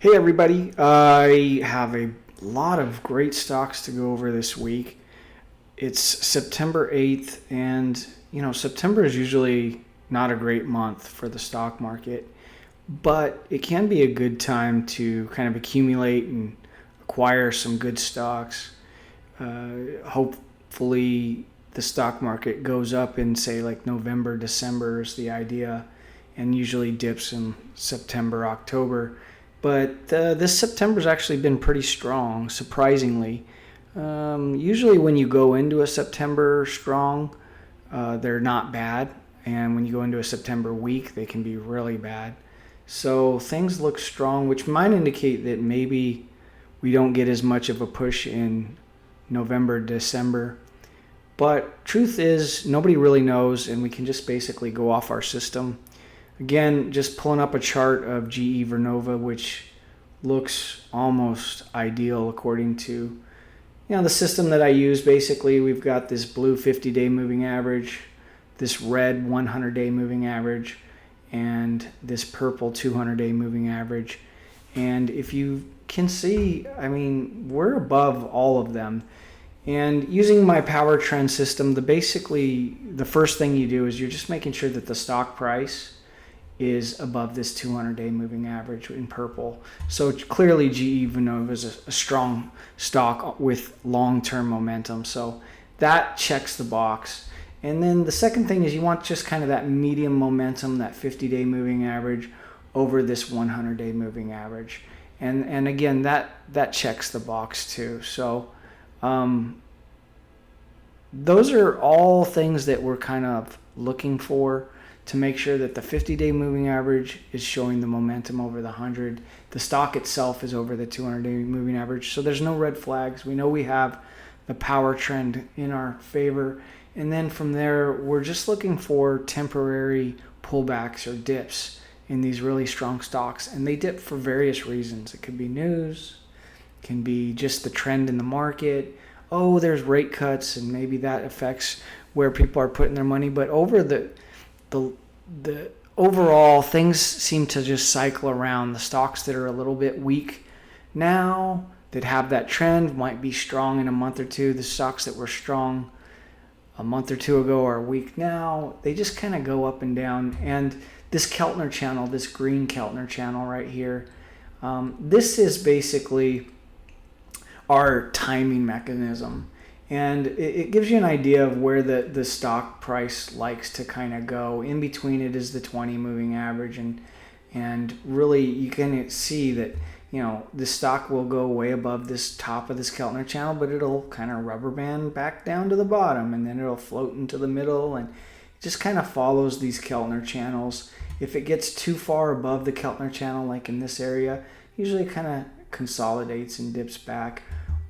Hey everybody, I have a lot of great stocks to go over this week. It's September 8th, and September is usually not a great month for the stock market, but it can be a good time to kind of accumulate and acquire some good stocks. Hopefully, the stock market goes up in, say, like November, December is the idea, and usually dips in September, October. But this September's actually been pretty strong, surprisingly. Usually when you go into a September strong, they're not bad. And when you go into a September weak, they can be really bad. So things look strong, which might indicate that maybe we don't get as much of a push in November, December. But truth is, nobody really knows, and we can just basically go off our system. Again, just pulling up a chart of GE Vernova, which looks almost ideal according to the system that I use. Basically, we've got this blue 50-day moving average, this red 100-day moving average, and this purple 200-day moving average. And if you can see, we're above all of them. And using my power trend system, the first thing you do is you're just making sure that the stock price is above this 200-day moving average in purple. So clearly GE Vernova is a strong stock with long-term momentum. So that checks the box. And then the second thing is you want just kind of that medium momentum, that 50-day moving average over this 100-day moving average. And again, that checks the box too. So those are all things that we're kind of looking for, to make sure that the 50-day moving average is showing the momentum over the 100. The stock itself is over the 200-day moving average. So there's no red flags. We know we have the power trend in our favor. And then from there, we're just looking for temporary pullbacks or dips in these really strong stocks. And they dip for various reasons. It could be news, it can be just the trend in the market. Oh, there's rate cuts, and maybe that affects where people are putting their money. But over the overall, things seem to just cycle around. The stocks that are a little bit weak now, that have that trend, might be strong in a month or two. The stocks that were strong a month or two ago are weak now. They just kind of go up and down. And this Keltner channel, this green Keltner channel right here, this is basically our timing mechanism. And it gives you an idea of where the stock price likes to kind of go. In between it is the 20 moving average. And really you can see that, the stock will go way above this top of this Keltner channel, but it'll kind of rubber band back down to the bottom, and then it'll float into the middle, and it just kind of follows these Keltner channels. If it gets too far above the Keltner channel, like in this area, usually it kind of consolidates and dips back.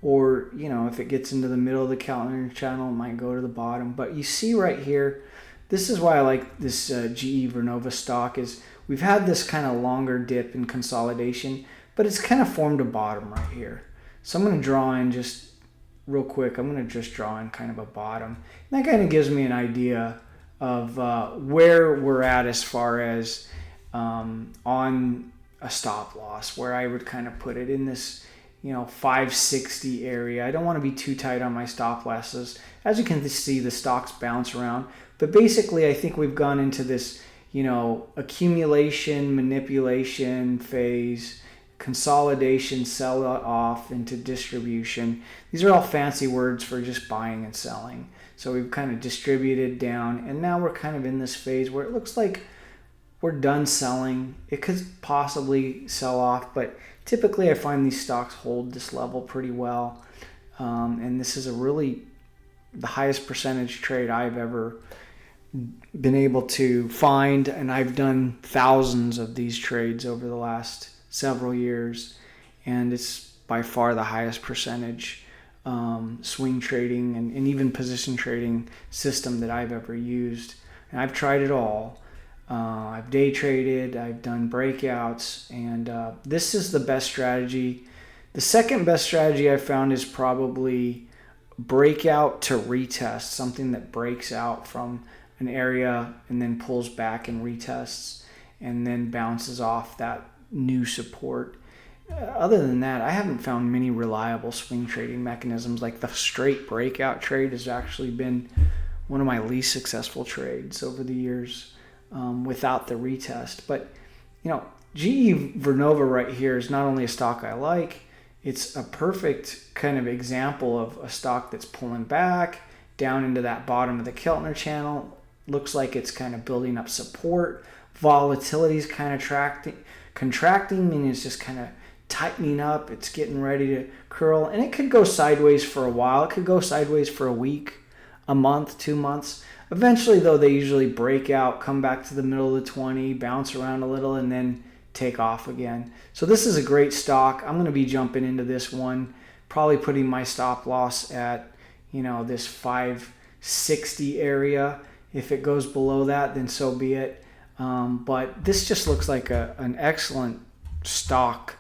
Or, if it gets into the middle of the Keltner channel, it might go to the bottom. But you see right here, this is why I like this GE Vernova stock, is we've had this kind of longer dip in consolidation, but it's kind of formed a bottom right here. So I'm going to draw in just real quick. I'm going to just draw in kind of a bottom. And that kind of gives me an idea of where we're at as far as on a stop loss, where I would kind of put it in this 560 area. I don't want to be too tight on my stop losses. As you can see, the stocks bounce around. But basically, I think we've gone into this, accumulation, manipulation phase, consolidation, sell off into distribution. These are all fancy words for just buying and selling. So we've kind of distributed down, and now we're kind of in this phase where it looks like we're done selling. It could possibly sell off, but typically I find these stocks hold this level pretty well. And this is the highest percentage trade I've ever been able to find. And I've done thousands of these trades over the last several years. And it's by far the highest percentage swing trading and even position trading system that I've ever used. And I've tried it all. I've day traded, I've done breakouts, and this is the best strategy. The second best strategy I found is probably breakout to retest, something that breaks out from an area and then pulls back and retests and then bounces off that new support. Other than that, I haven't found many reliable swing trading mechanisms. Like the straight breakout trade has actually been one of my least successful trades over the years without the retest. But, GE Vernova right here is not only a stock I like, it's a perfect kind of example of a stock that's pulling back down into that bottom of the Keltner channel. Looks like it's kind of building up support. Volatility is kind of contracting, meaning it's just kind of tightening up. It's getting ready to curl, and it could go sideways for a while. It could go sideways for a week, a month, 2 months. Eventually, though, they usually break out, come back to the middle of the 20, bounce around a little, and then take off again. So this is a great stock. I'm going to be jumping into this one, probably putting my stop loss at, this 560 area. If it goes below that, then so be it. But this just looks like an excellent stock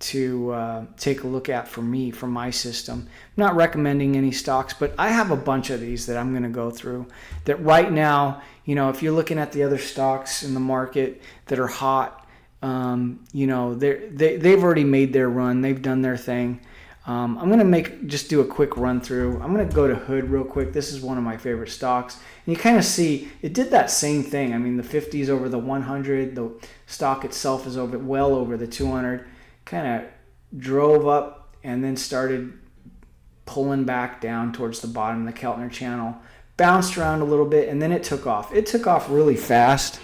to take a look at for me, for my system. I'm not recommending any stocks, but I have a bunch of these that I'm going to go through that right now, if you're looking at the other stocks in the market that are hot, they've already made their run. They've done their thing. I'm going to just do a quick run through. I'm going to go to Hood real quick. This is one of my favorite stocks. And you kind of see it did that same thing. I mean, the 50 is over the 100. The stock itself is well over the 200. Kind of drove up and then started pulling back down towards the bottom of the Keltner channel. Bounced around a little bit, and then it took off. It took off really fast.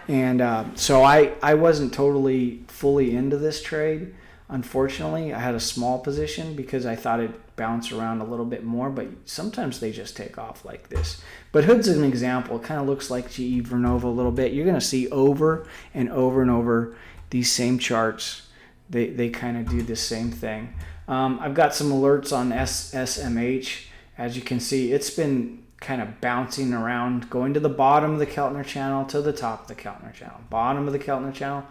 And so I wasn't totally fully into this trade. Unfortunately, I had a small position because I thought it'd bounce around a little bit more, but sometimes they just take off like this. But Hood's an example. It kind of looks like GE Vernova a little bit. You're going to see over and over and over these same charts. They kind of do the same thing. I've got some alerts on SMH. As you can see, it's been kind of bouncing around, going to the bottom of the Keltner channel to the top of the Keltner channel, bottom of the Keltner channel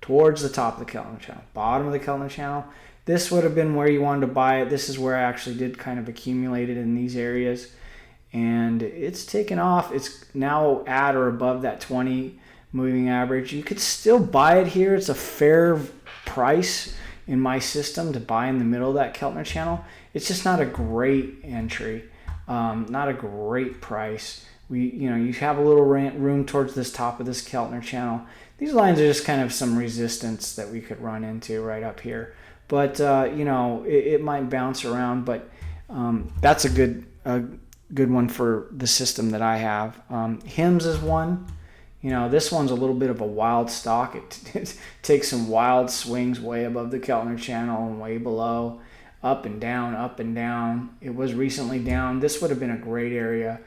towards the top of the Keltner channel, bottom of the Keltner channel. This would have been where you wanted to buy it. This is where I actually did kind of accumulate it in these areas, and it's taken off. It's now at or above that 20 moving average. You could still buy it here. It's a fair price in my system to buy in the middle of that Keltner channel. It's just not a great entry. Not a great price. You have a little room towards this top of this Keltner channel. These lines are just kind of some resistance that we could run into right up here. But it might bounce around. But that's a good one for the system that I have. HIMS is one. This one's a little bit of a wild stock. It takes some wild swings way above the Keltner channel and way below. Up and down, up and down. It was recently down. This would have been a great area.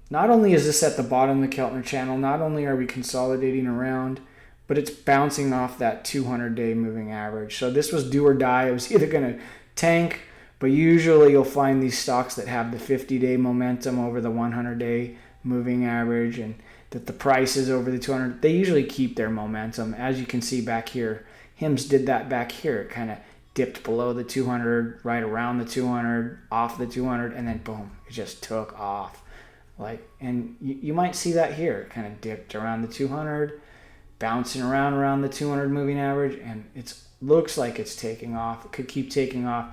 Not only is this at the bottom of the Keltner channel, not only are we consolidating around, but it's bouncing off that 200-day moving average. So this was do or die. It was either going to tank, but usually you'll find these stocks that have the 50-day momentum over the 100-day moving average and that the price is over the 200. They usually keep their momentum. As you can see back here, HIMS did that back here. It kind of dipped below the 200, right around the 200, off the 200, and then boom, it just took off. And you might see that here. It kind of dipped around the 200, bouncing around the 200 moving average, and it looks like it's taking off. It could keep taking off.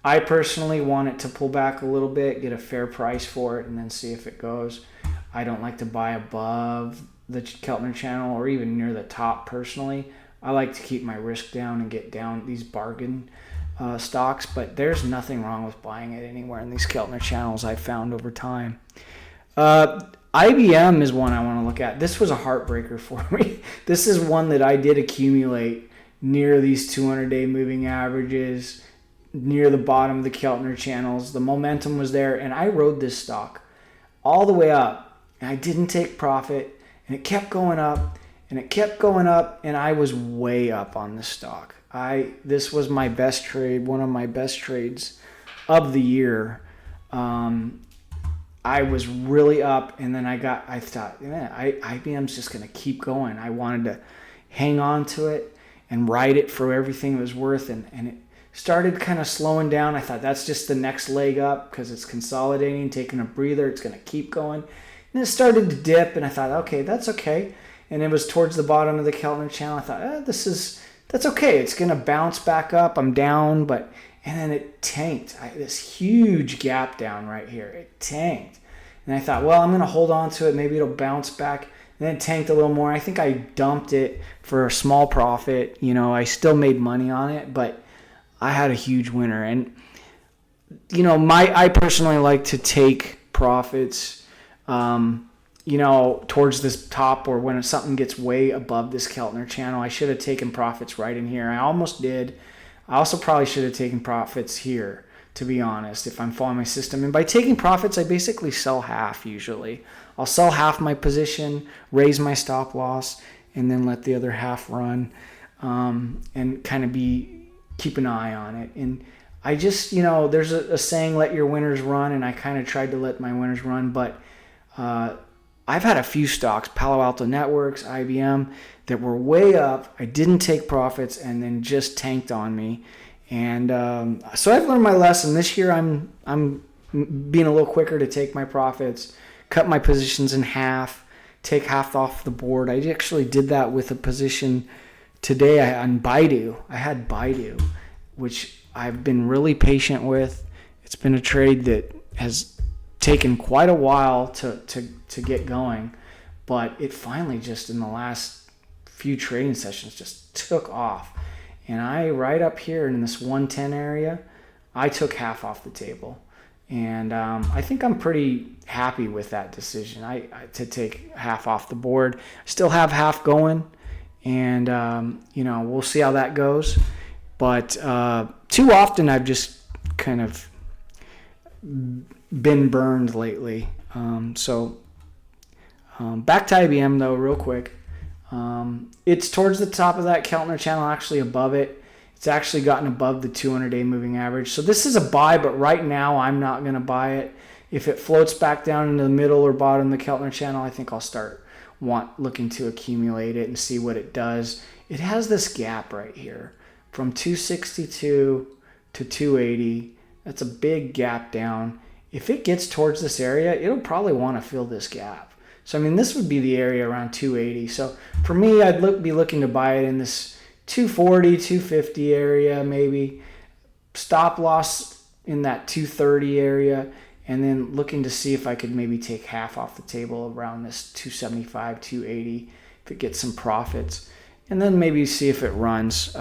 I personally want it to pull back a little bit, get a fair price for it, and then see if it goes. I don't like to buy above the Keltner channel or even near the top personally. I like to keep my risk down and get down these bargain stocks, but there's nothing wrong with buying it anywhere in these Keltner channels I've found over time. IBM is one I want to look at. This was a heartbreaker for me. This is one that I did accumulate near these 200-day moving averages, near the bottom of the Keltner channels. The momentum was there, and I rode this stock all the way up, and I didn't take profit, and it kept going up. And it kept going up, and I was way up on this stock. This was my best trade, one of my best trades of the year. I was really up, and then I thought, IBM's just going to keep going. I wanted to hang on to it and ride it for everything it was worth, and it started kind of slowing down. I thought that's just the next leg up because it's consolidating, taking a breather. It's going to keep going. And it started to dip, and I thought, okay, that's okay. And it was towards the bottom of the Keltner channel. I thought, this that's okay. It's going to bounce back up. I'm down, and then it tanked. This huge gap down right here. It tanked. And I thought, well, I'm going to hold on to it. Maybe it'll bounce back. And then it tanked a little more. I think I dumped it for a small profit. I still made money on it, but I had a huge winner. And, I personally like to take profits, towards this top, or when something gets way above this Keltner channel. I should have taken profits right in here. I almost did. I also probably should have taken profits here, to be honest, if I'm following my system. And by taking profits, I basically sell half usually. I'll sell half my position, raise my stop loss, and then let the other half run, and kind of keep an eye on it. And I just, there's a saying, let your winners run, and I kind of tried to let my winners run, but I've had a few stocks, Palo Alto Networks, IBM, that were way up. I didn't take profits and then just tanked on me. And so I've learned my lesson. This year I'm being a little quicker to take my profits, cut my positions in half, take half off the board. I actually did that with a position today on BIDU. I had BIDU, which I've been really patient with. It's been a trade that has taken quite a while to get going, but it finally just in the last few trading sessions just took off. And right up here in this 110 area, I took half off the table. And I think I'm pretty happy with that decision. To take half off the board. Still have half going, and we'll see how that goes. But too often I've just kind of been burned lately. Back to IBM though, real quick. It's towards the top of that Keltner channel, actually above it. It's actually gotten above the 200-day moving average. So this is a buy, but right now I'm not going to buy it. If it floats back down into the middle or bottom of the Keltner channel, I think I'll start looking to accumulate it and see what it does. It has this gap right here from 262 to 280. That's a big gap down. If it gets towards this area, it'll probably want to fill this gap. So, this would be the area around 280. So, for me, I'd be looking to buy it in this 240, 250 area, maybe. Stop loss in that 230 area. And then looking to see if I could maybe take half off the table around this 275, 280, if it gets some profits. And then maybe see if it runs.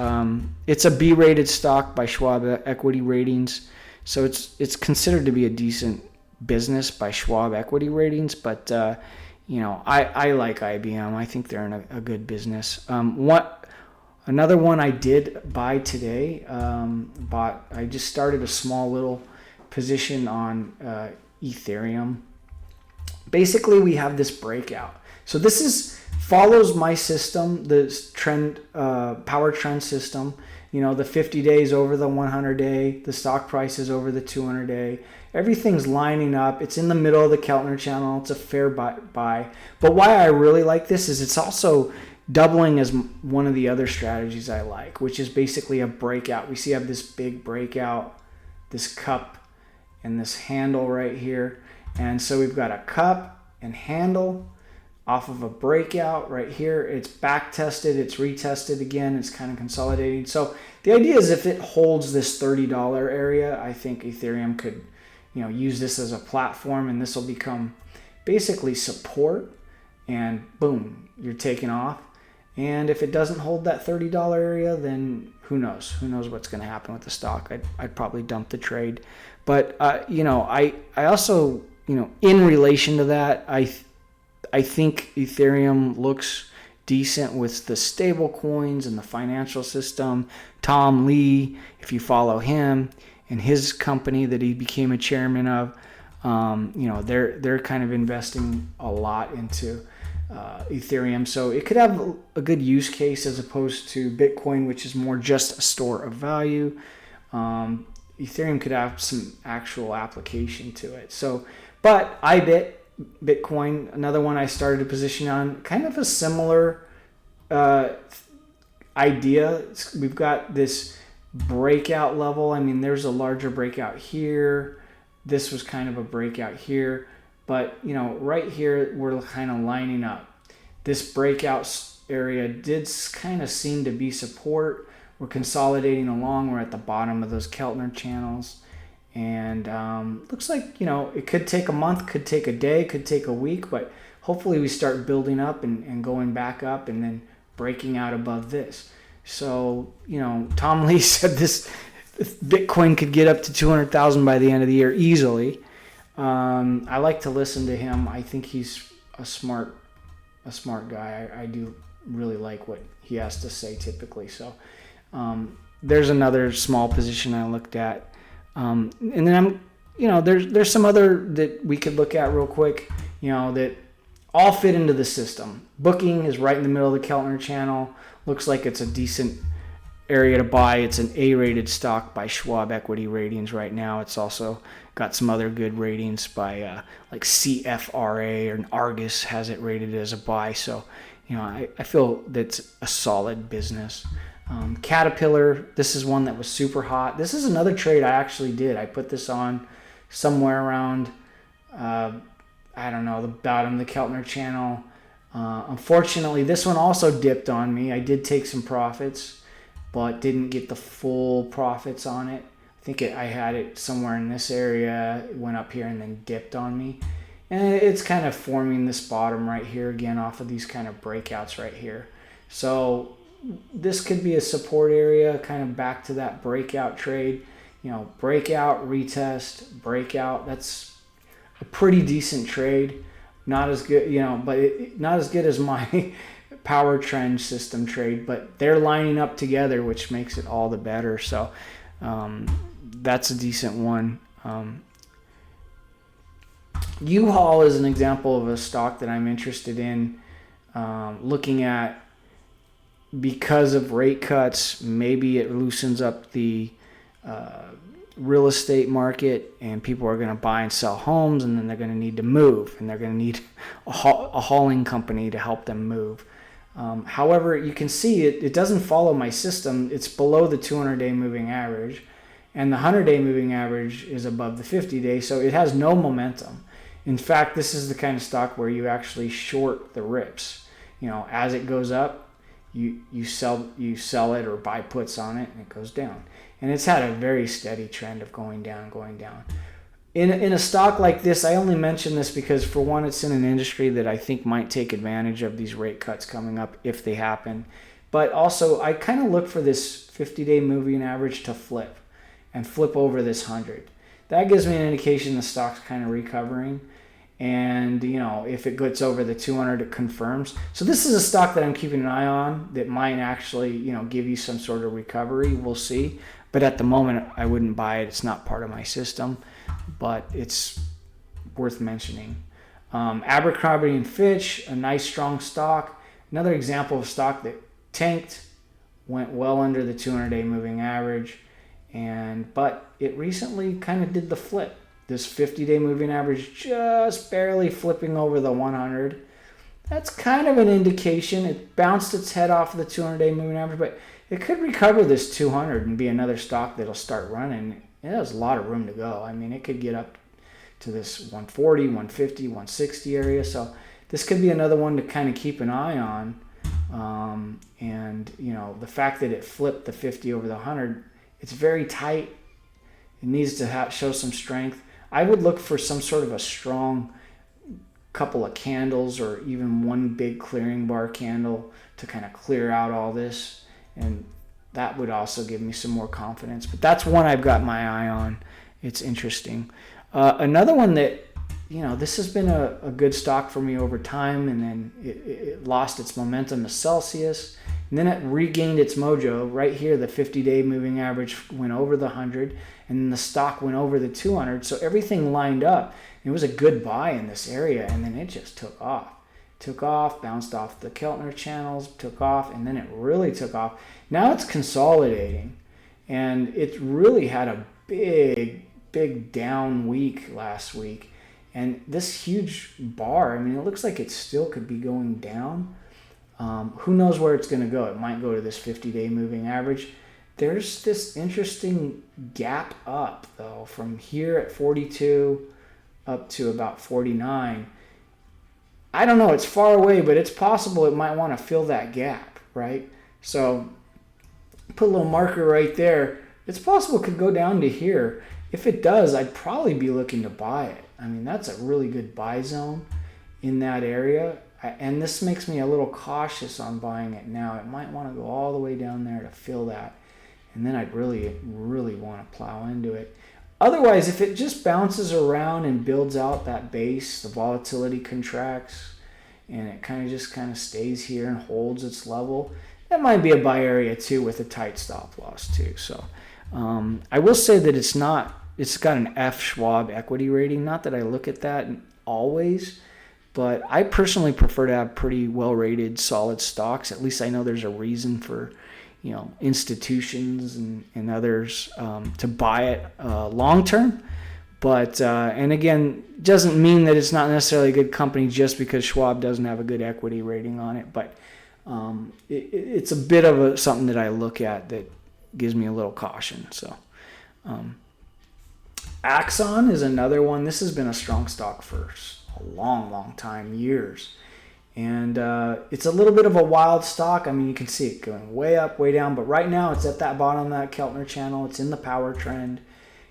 It's a B-rated stock by Schwab Equity Ratings. So it's considered to be a decent business by Schwab Equity Ratings, but I like IBM. I think they're in a good business. Another one I did buy today. I just started a small little position on Ethereum. Basically, we have this breakout. So this follows my system, this trend, power trend system. The 50 days over the 100-day, the stock price is over the 200-day. Everything's lining up. It's in the middle of the Keltner channel. It's a fair buy. But why I really like this is it's also doubling as one of the other strategies I like, which is basically a breakout. We see I have this big breakout, this cup, and this handle right here. And so we've got a cup and handle off of a breakout right here. It's back tested, it's retested again, it's kind of consolidating. So the idea is if it holds this $30 area, I think Ethereum could use this as a platform, and this will become basically support, and boom, you're taking off. And if it doesn't hold that $30 area, then who knows what's going to happen with the stock. I'd probably dump the trade. But I also in relation to that, I think Ethereum looks decent with the stable coins and the financial system. Tom Lee, if you follow him and his company that he became a chairman of, they're kind of investing a lot into Ethereum. So it could have a good use case as opposed to Bitcoin, which is more just a store of value. Ethereum could have some actual application to it. So, but IBIT, Bitcoin, another one I started a position on, kind of a similar idea. We've got this breakout level. There's a larger breakout here. This was kind of a breakout here. But, right here, we're kind of lining up. This breakout area did kind of seem to be support. We're consolidating along. We're at the bottom of those Keltner channels. And looks like, it could take a month, could take a day, could take a week, but hopefully we start building up and going back up and then breaking out above this. So, Tom Lee said this Bitcoin could get up to 200,000 by the end of the year easily. I like to listen to him. I think he's a smart guy. I do really like what he has to say typically. So there's another small position I looked at. And then there's some other that we could look at real quick, that all fit into the system. Booking is right in the middle of the Keltner channel. Looks like it's a decent area to buy. It's an A-rated stock by Schwab Equity Ratings right now. It's also got some other good ratings by like CFRA, or Argus has it rated as a buy. So, I feel that's a solid business. Caterpillar, this is one that was super hot. This is another trade I actually did. I put this on somewhere around, the bottom of the Keltner channel. Unfortunately, this one also dipped on me. I did take some profits, but didn't get the full profits on it. I think I had it somewhere in this area. It went up here and then dipped on me. And it's kind of forming this bottom right here again off of these kind of breakouts right here. So this could be a support area, kind of back to that breakout trade. Breakout, retest, breakout. That's a pretty decent trade. Not as good, but not as good as my power trend system trade, but they're lining up together, which makes it all the better. So that's a decent one. U-Haul is an example of a stock that I'm interested in looking at. Because of rate cuts, maybe it loosens up the real estate market, and people are going to buy and sell homes, and then they're going to need to move, and they're going to need a hauling company to help them move. However, you can see it doesn't follow my system. It's below the 200-day moving average, and the 100-day moving average is above the 50-day, so it has no momentum. In fact, this is the kind of stock where you actually short the rips. As it goes up, you sell it or buy puts on it, and it goes down. And it's had a very steady trend of going down. In a stock like this, I only mention this because, for one, it's in an industry that I think might take advantage of these rate cuts coming up if they happen. But also, I kind of look for this 50-day moving average to flip over this 100. That gives me an indication the stock's kind of recovering. And, if it gets over the 200, it confirms. So this is a stock that I'm keeping an eye on that might actually, give you some sort of recovery. We'll see. But at the moment, I wouldn't buy it. It's not part of my system, but it's worth mentioning. Abercrombie and Fitch, a nice strong stock. Another example of stock that tanked, went well under the 200-day moving average, but it recently kind of did the flip. This 50-day moving average just barely flipping over the 100. That's kind of an indication. It bounced its head off of the 200-day moving average, but it could recover this 200 and be another stock that'll start running. It has a lot of room to go. I mean, it could get up to this 140, 150, 160 area. So this could be another one to kind of keep an eye on. The fact that it flipped the 50 over the 100, it's very tight. It needs to show some strength. I would look for some sort of a strong couple of candles, or even one big clearing bar candle to kind of clear out all this. And that would also give me some more confidence. But that's one I've got my eye on. It's interesting. Another one that, this has been a good stock for me over time, and then it lost its momentum is Celsius. And then it regained its mojo. Right here, the 50-day moving average went over the 100, and then the stock went over the 200. So everything lined up. It was a good buy in this area, and then it just took off. Bounced off the Keltner channels, took off, and then it really took off. Now it's consolidating, and it really had a big down week last week. And this huge bar, it looks like it still could be going down. Who knows where it's going to go? It might go to this 50-day moving average. There's this interesting gap up, though, from here at 42 up to about 49. I don't know, it's far away, but it's possible it might want to fill that gap, right? So put a little marker right there. It's possible it could go down to here. If it does, I'd probably be looking to buy it. I mean, that's a really good buy zone in that area. And this makes me a little cautious on buying it now. It might want to go all the way down there to fill that. And then I'd really, really want to plow into it. Otherwise, if it just bounces around and builds out that base, the volatility contracts, and it kind of stays here and holds its level, that might be a buy area too with a tight stop loss too. So I will say that it's got an F Schwab equity rating. Not that I look at that always, but I personally prefer to have pretty well-rated, solid stocks. At least I know there's a reason for, institutions and others to buy it long term. But and again, doesn't mean that it's not necessarily a good company just because Schwab doesn't have a good equity rating on it. But it's a bit of something that I look at that gives me a little caution. So Axon is another one. This has been a strong stock for a long time, years. And it's a little bit of a wild stock. I mean, you can see it going way up, way down. But right now, it's at that bottom of that Keltner channel. It's in the power trend.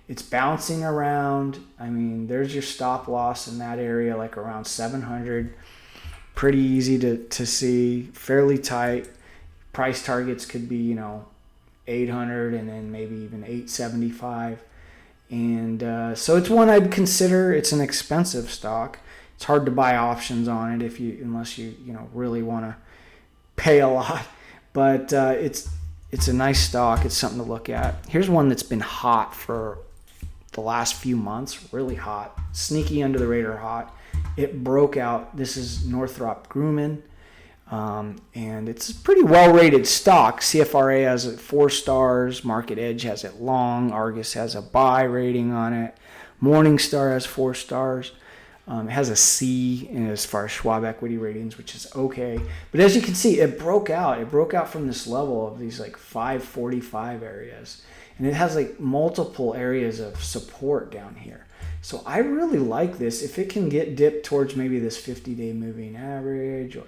It's bouncing around. I mean, there's your stop loss in that area, like around 700. Pretty easy to see, fairly tight. Price targets could be, 800 and then maybe even 875. And so it's one I'd consider. It's an expensive stock. It's hard to buy options on it unless you really want to pay a lot. But it's a nice stock. It's something to look at. Here's one that's been hot for the last few months. Really hot. Sneaky under the radar hot. It broke out. This is Northrop Grumman. And it's a pretty well-rated stock. CFRA has it 4 stars. Market Edge has it long. Argus has a buy rating on it. Morningstar has 4 stars. It has a C as far as Schwab equity ratings, which is okay. But as you can see, it broke out. It broke out from this level of these like 545 areas. And it has like multiple areas of support down here. So I really like this. If it can get dipped towards maybe this 50-day moving average or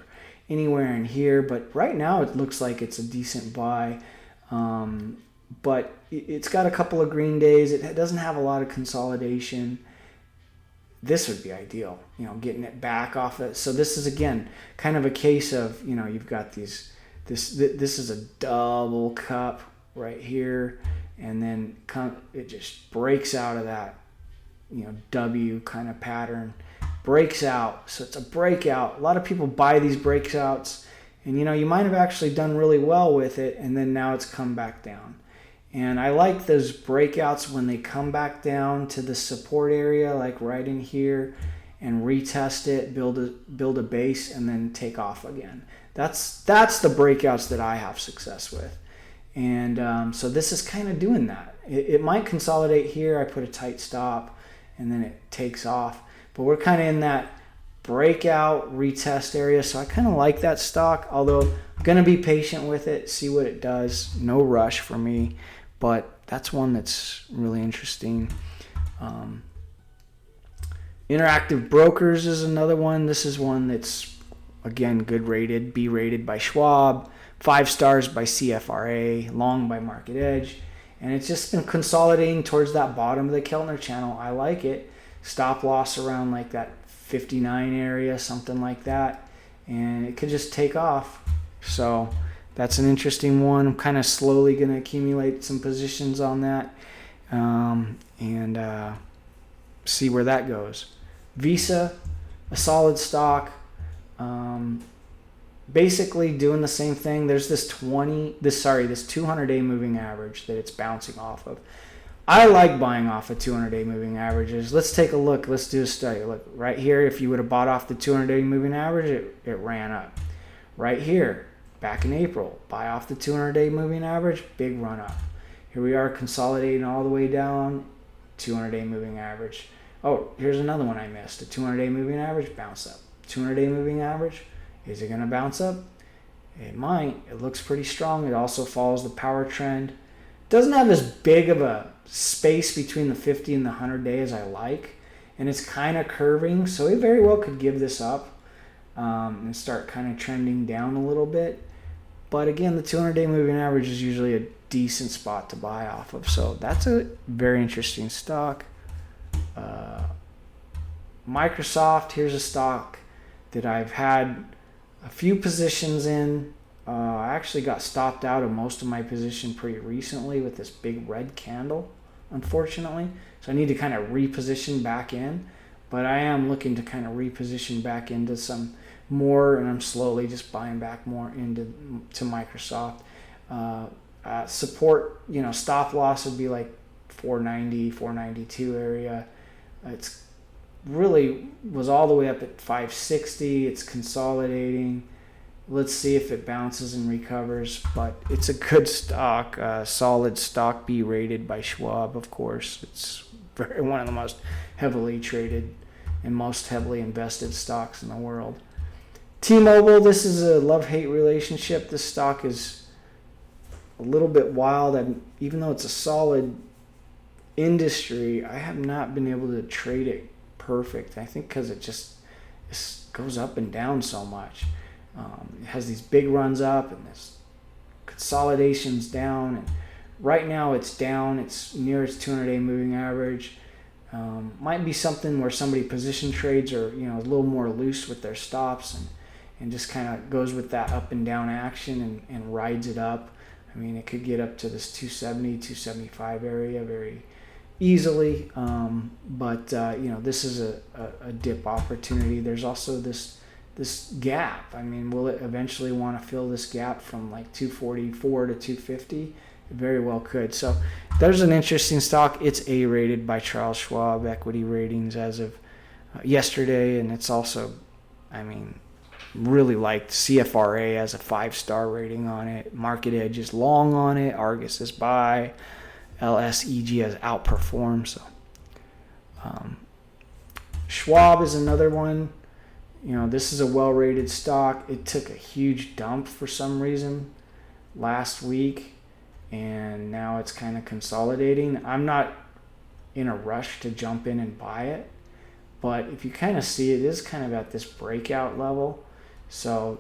anywhere in here. But right now it looks like it's a decent buy. But it's got a couple of green days. It doesn't have a lot of consolidation. This would be ideal, getting it back off it. So this is, again, kind of a case of, you've got this is a double cup right here. And then it just breaks out of that, W kind of pattern, breaks out. So it's a breakout. A lot of people buy these breakouts and, you might have actually done really well with it. And then now it's come back down. And I like those breakouts when they come back down to the support area, like right in here, and retest it, build a base, and then take off again. That's the breakouts that I have success with. And so this is kind of doing that. It might consolidate here. I put a tight stop, and then it takes off. But we're kind of in that breakout retest area. So I kind of like that stock, although I'm going to be patient with it, see what it does. No rush for me. But that's one that's really interesting. Interactive Brokers is another one. This is one that's, again, good rated, B rated by Schwab, 5 stars by CFRA, long by Market Edge. And it's just been consolidating towards that bottom of the Keltner channel. I like it. Stop loss around like that 59 area, something like that. And it could just take off. So that's an interesting one. I'm kind of slowly going to accumulate some positions on that and see where that goes. Visa, a solid stock. Basically doing the same thing. There's this 200-day moving average that it's bouncing off of. I like buying off of 200-day moving averages. Let's take a look. Let's do a study. Look, right here, if you would have bought off the 200-day moving average, it ran up. Right here, back in April, buy off the 200-day moving average, big run up. Here we are consolidating all the way down, 200-day moving average. Oh, here's another one I missed. The 200-day moving average, bounce up. 200-day moving average, is it going to bounce up? It might. It looks pretty strong. It also follows the power trend. Doesn't have as big of a space between the 50 and the 100 day as I like. And it's kind of curving, so it very well could give this up. and start kind of trending down a little bit. But again, the 200-day moving average is usually a decent spot to buy off of. So that's a very interesting stock. Microsoft, here's a stock that I've had a few positions in. I actually got stopped out of most of my position pretty recently with this big red candle, unfortunately. So I need to kind of reposition back in. But I am looking to kind of reposition back into some more, and I'm slowly just buying back more into Microsoft. Support, stop loss would be like 490, 492 area. It's really was all the way up at 560. It's consolidating. Let's see if it bounces and recovers, but it's a good stock, solid stock, B rated by Schwab, of course. It's one of the most heavily traded and most heavily invested stocks in the world. T-Mobile, this is a love-hate relationship. This stock is a little bit wild, and even though it's a solid industry, I have not been able to trade it perfect. I think because it goes up and down so much. It has these big runs up and this consolidations down, and right now it's down. It's near its 200-day moving average. Might be something where somebody position trades or a little more loose with their stops and just kind of goes with that up and down action and rides it up. I mean, it could get up to this 270, 275 area very easily, but this is a dip opportunity. There's also this gap. I mean, will it eventually want to fill this gap from like 244 to 250? It very well could. So there's an interesting stock. It's A rated by Charles Schwab Equity Ratings as of yesterday, and it's also, really liked. CFRA has a 5-star rating on it. Market Edge is long on it. Argus is buy. LSEG has outperformed. So Schwab is another one. This is a well-rated stock. It took a huge dump for some reason last week, and now it's kind of consolidating. I'm not in a rush to jump in and buy it, but if you kind of see it is kind of at this breakout level. So,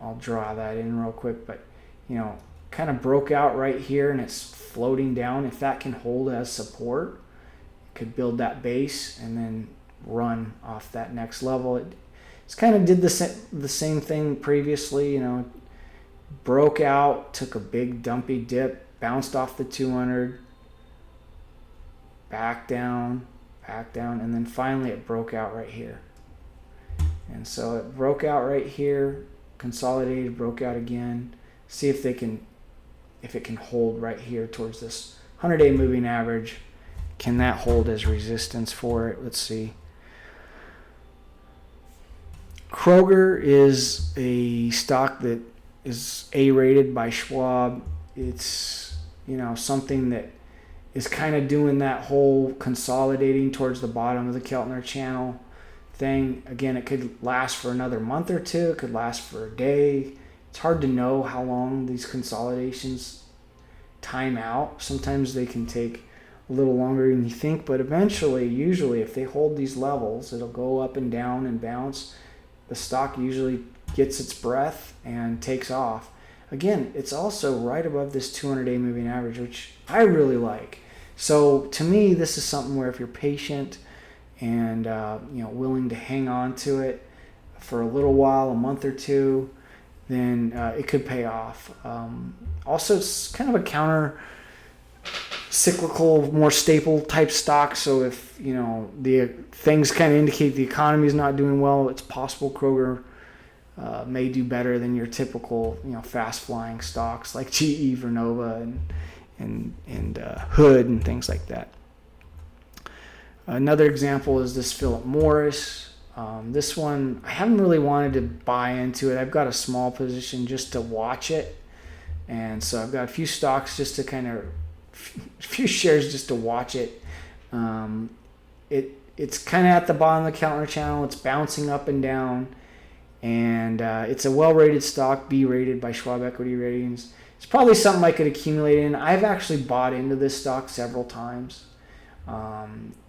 I'll draw that in real quick, but, kind of broke out right here and it's floating down. If that can hold as support, it could build that base and then run off that next level. It's kind of did the same thing previously, broke out, took a big dumpy dip, bounced off the 200, back down, and then finally it broke out right here. And so it broke out right here, consolidated, broke out again. See if it can hold right here towards this 100-day moving average. Can that hold as resistance for it? Let's see. Kroger is a stock that is A-rated by Schwab. It's, something that is kind of doing that whole consolidating towards the bottom of the Keltner channel thing. Again, it could last for another month or two. It could last for a day. It's hard to know how long these consolidations time out. Sometimes they can take a little longer than you think, but eventually, usually, if they hold these levels, it'll go up and down and bounce. The stock usually gets its breath and takes off. Again, it's also right above this 200-day moving average, which I really like. So to me, this is something where if you're patient and willing to hang on to it for a little while, a month or two, then it could pay off. Also, it's kind of a counter cyclical, more stable type stock. So if the things kind of indicate the economy is not doing well, it's possible Kroger may do better than your typical fast flying stocks like GE, Vernova, and Hood and things like that. Another example is this Philip Morris. This one, I haven't really wanted to buy into it. I've got a small position just to watch it. And so I've got a few stocks just to a few shares just to watch it. It's kind of at the bottom of the Keltner channel. It's bouncing up and down. And it's a well-rated stock, B-rated by Schwab Equity Ratings. It's probably something I could accumulate in. I've actually bought into this stock several times.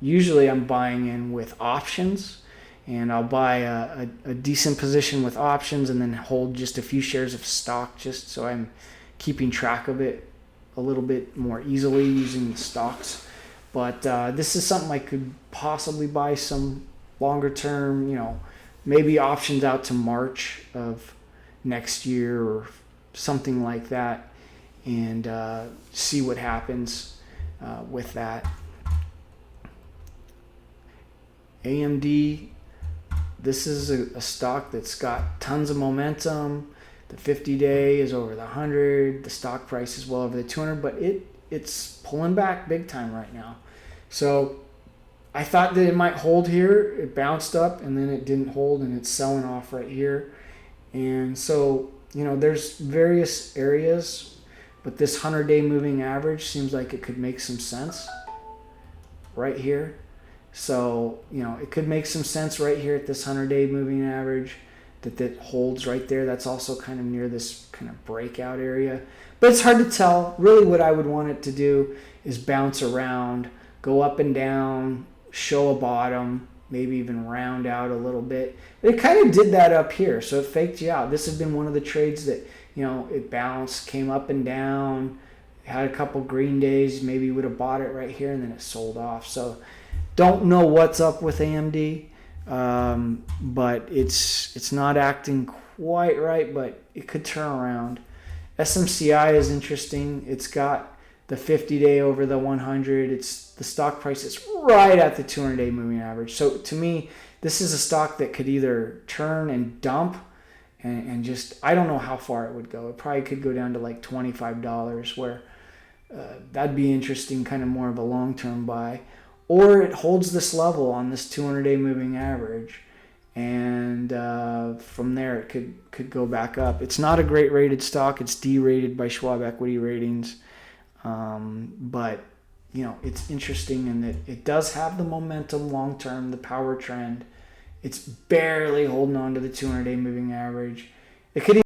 Usually I'm buying in with options. and I'll buy a decent position with options and then hold just a few shares of stock just so I'm keeping track of it a little bit more easily using the stocks. But this is something I could possibly buy some longer term, maybe options out to March of next year or something like that, and see what happens with that. AMD, this is a stock that's got tons of momentum. The 50-day is over the 100. The stock price is well over the 200, but it's pulling back big time right now. So I thought that it might hold here. It bounced up and then it didn't hold, and it's selling off right here. And so, there's various areas, but this 100-day moving average seems like it could make some sense right here. So, it could make some sense right here at this 100-day moving average that holds right there. That's also kind of near this kind of breakout area. But it's hard to tell. Really what I would want it to do is bounce around, go up and down, show a bottom, maybe even round out a little bit. It kind of did that up here, so it faked you out. This has been one of the trades that, it bounced, came up and down, had a couple green days, maybe would have bought it right here, and then it sold off. So don't know what's up with AMD, but it's not acting quite right, but it could turn around. SMCI is interesting. It's got the 50-day over the 100. The stock price is right at the 200-day moving average. So to me, this is a stock that could either turn and dump and just, I don't know how far it would go. It probably could go down to like $25, where that'd be interesting, kind of more of a long-term buy. Or it holds this level on this 200-day moving average, and from there it could go back up. It's not a great rated stock. It's D-rated by Schwab Equity Ratings, but it's interesting in that it does have the momentum long term, the power trend. It's barely holding on to the 200-day moving average. It could